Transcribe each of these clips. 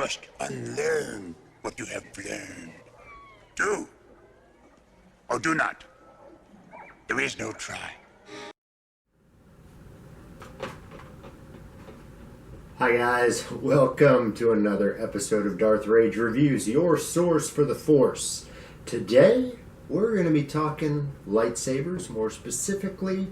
must unlearn what you have learned. Do or do not. There is no try. Hi guys, welcome to another episode of Darth Rage Reviews, your source for the Force. Today, we're going to be talking lightsabers, more specifically,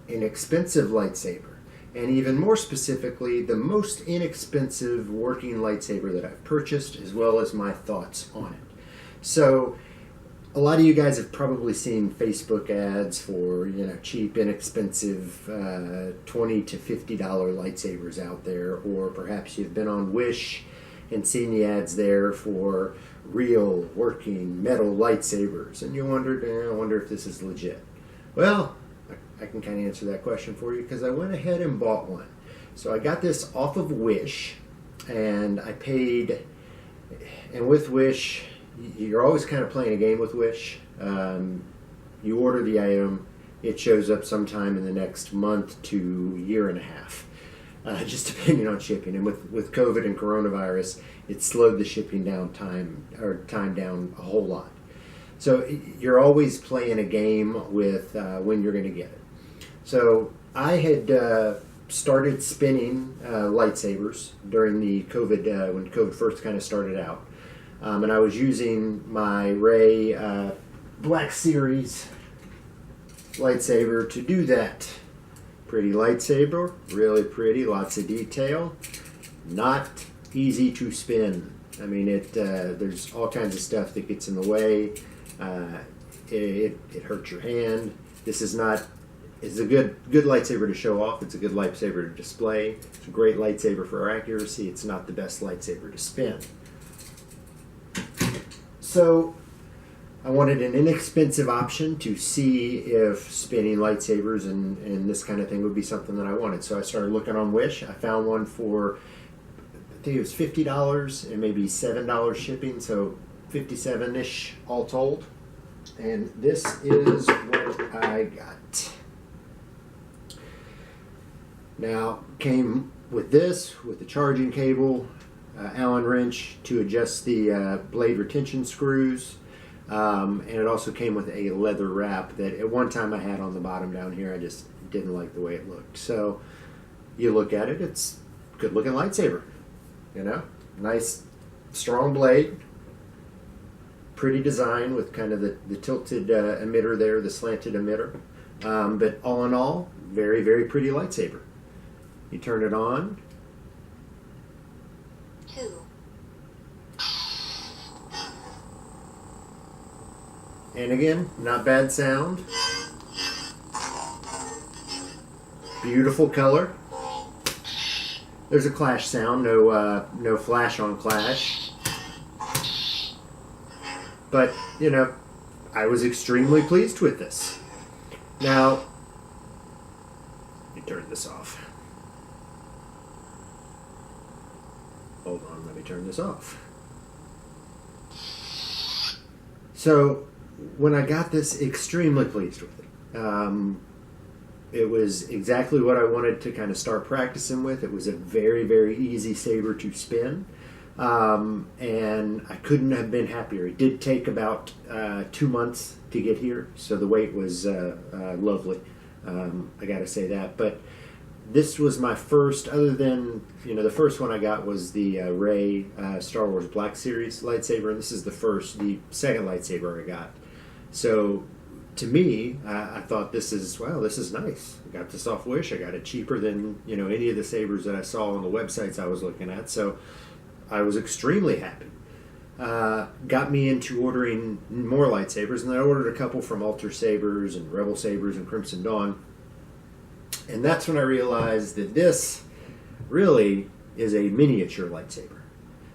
an expensive lightsaber. And even more specifically, the most inexpensive working lightsaber that I've purchased, as well as my thoughts on it. So, a lot of you guys have probably seen Facebook ads for, cheap, inexpensive $20 to $50 lightsabers out there, or perhaps you've been on Wish and seen the ads there for real working metal lightsabers, and you wondered, I wonder if this is legit. Well, I can kind of answer that question for you because I went ahead and bought one. So I got this off of Wish, and I paid, and with Wish, you're always kind of playing a game with Wish. You order the item, it shows up sometime in the next month to year and a half, just depending on shipping. And with COVID and coronavirus, it slowed the shipping time down a whole lot. So you're always playing a game with when you're going to get it. So I had started spinning lightsabers during the COVID, when COVID first kind of started out. And I was using my Rey Black Series lightsaber to do that. Pretty lightsaber, really pretty, lots of detail. Not easy to spin. I mean, there's all kinds of stuff that gets in the way. It hurts your hand. This is not. It's a good lightsaber to show off. It's a good lightsaber to display. It's a great lightsaber for accuracy. It's not the best lightsaber to spin. So I wanted an inexpensive option to see if spinning lightsabers and this kind of thing would be something that I wanted. So I started looking on Wish. I found one for, I think it was $50 and maybe $7 shipping, so $57-ish all told. And this is what I got. Now, came with this, with the charging cable, Allen wrench to adjust the blade retention screws, and it also came with a leather wrap that at one time I had on the bottom down here. I just didn't like the way it looked. So you look at it, it's a good looking lightsaber, nice strong blade, pretty design with kind of the tilted emitter there, the slanted emitter, but all in all, very, very pretty lightsaber. You turn it on. And again, not bad sound. Beautiful color. There's a clash sound, no flash on clash. But, I was extremely pleased with this. Now, let me turn this off. Hold on, let me turn this off. So, when I got this, extremely pleased with it. It was exactly what I wanted to kind of start practicing with. It was a very, very easy saber to spin. And I couldn't have been happier. It did take about 2 months to get here, so the wait was lovely. I got to say that. But this was my first, other than, the first one I got was the Rey Star Wars Black Series lightsaber, and this is the second lightsaber I got. So, to me, I thought this is nice. I got this off Wish. I got it cheaper than, any of the sabers that I saw on the websites I was looking at. So, I was extremely happy. Got me into ordering more lightsabers, and then I ordered a couple from Alter Sabers and Rebel Sabers and Crimson Dawn. And that's when I realized that this really is a miniature lightsaber.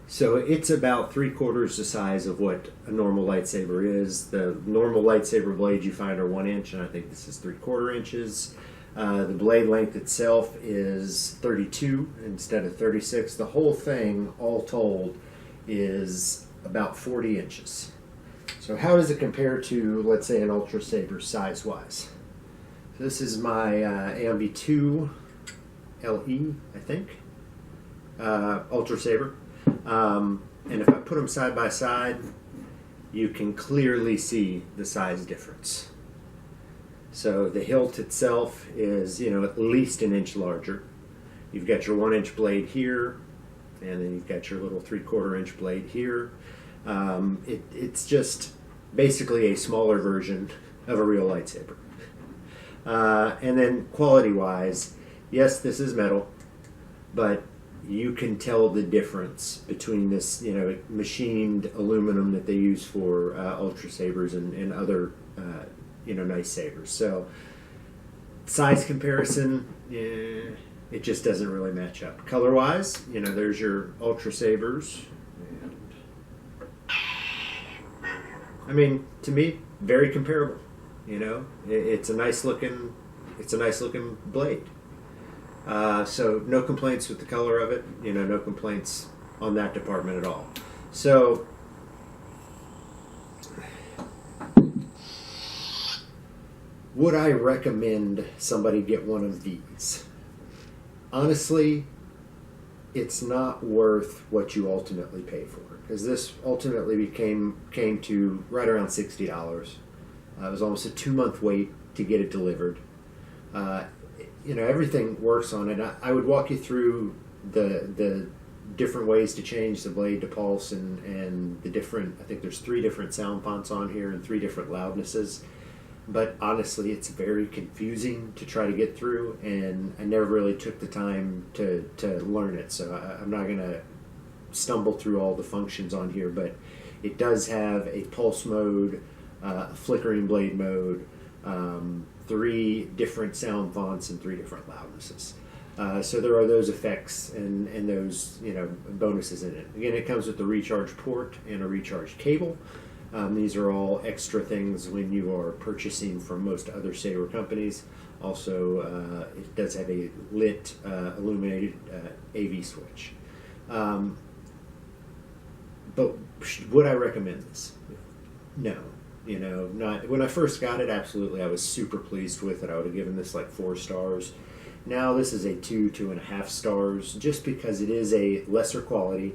So it's about 3/4 the size of what a normal lightsaber is. The normal lightsaber blades you find are 1 inch, and I think this is 3/4 inches. The blade length itself is 32 instead of 36. The whole thing, all told, is about 40 inches. So how does it compare to, let's say, an Ultra Saber size-wise? So this is my AMB2 LE, I think, Ultra Saber. And if I put them side by side, you can clearly see the size difference. So the hilt itself is, at least an inch larger. You've got your 1-inch blade here, and then you've got your little 3/4 inch blade here. It's just basically a smaller version of a real lightsaber. And then quality-wise, yes, this is metal, but you can tell the difference between this, machined aluminum that they use for ultra sabers and other, nice sabers. So size comparison, it just doesn't really match up. Color-wise, there's your ultra sabers. And, to me, very comparable. It's a nice looking blade. So no complaints with the color of it. No complaints on that department at all. So would I recommend somebody get one of these? Honestly, it's not worth what you ultimately pay for, because this ultimately came to right around $60. It was almost a 2-month wait to get it delivered. Everything works on it. I would walk you through the different ways to change the blade to pulse and the different, I think there's 3 different sound fonts on here and 3 different loudnesses. But honestly, it's very confusing to try to get through, and I never really took the time to learn it. So I'm not going to stumble through all the functions on here, but it does have a pulse mode, a flickering blade mode, 3 different sound fonts and 3 different loudnesses. So there are those effects and those bonuses in it. Again, it comes with a recharge port and a recharge cable. These are all extra things when you are purchasing from most other Saber companies. Also, it does have a lit, illuminated AV switch. But would I recommend this? No. Not when I first got it. Absolutely, I was super pleased with it. I would have given this like 4 stars. Now this is a 2.5 stars, just because it is a lesser quality,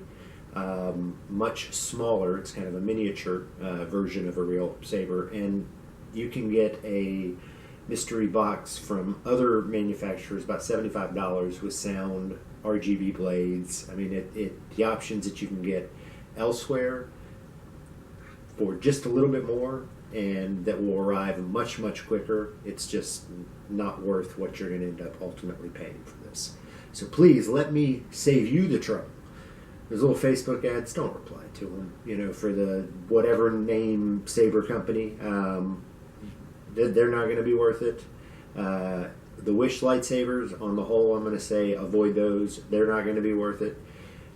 much smaller. It's kind of a miniature version of a real saber, and you can get a mystery box from other manufacturers, about $75 with sound, RGB blades. I mean, the options that you can get elsewhere for just a little bit more, and that will arrive much, much quicker. It's just not worth what you're going to end up ultimately paying for this. So please let me save you the trouble. Those little Facebook ads, don't reply to them. For the whatever name Saber company, they're not going to be worth it. The Wish lightsabers, on the whole, I'm going to say avoid those. They're not going to be worth it.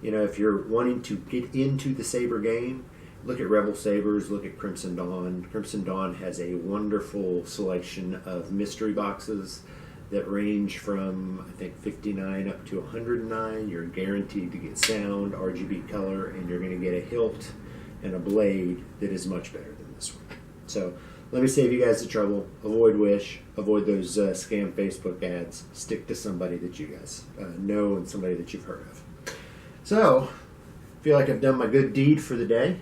If you're wanting to get into the Saber game, look at Rebel Sabers, look at Crimson Dawn. Crimson Dawn has a wonderful selection of mystery boxes that range from, I think, 59 up to 109. You're guaranteed to get sound, RGB color, and you're going to get a hilt and a blade that is much better than this one. So let me save you guys the trouble. Avoid Wish. Avoid those scam Facebook ads. Stick to somebody that you guys know and somebody that you've heard of. So, I feel like I've done my good deed for the day.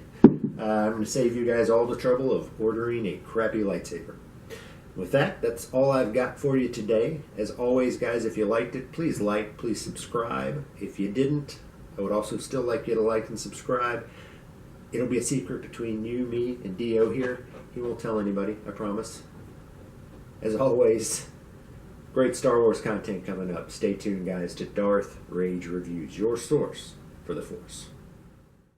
I'm going to save you guys all the trouble of ordering a crappy lightsaber. With that, that's all I've got for you today. As always, guys, if you liked it, please like, please subscribe. If you didn't, I would also still like you to like and subscribe. It'll be a secret between you, me, and Dio here. He won't tell anybody, I promise. As always, great Star Wars content coming up. Stay tuned, guys, to Darth Rage Reviews, your source for the Force.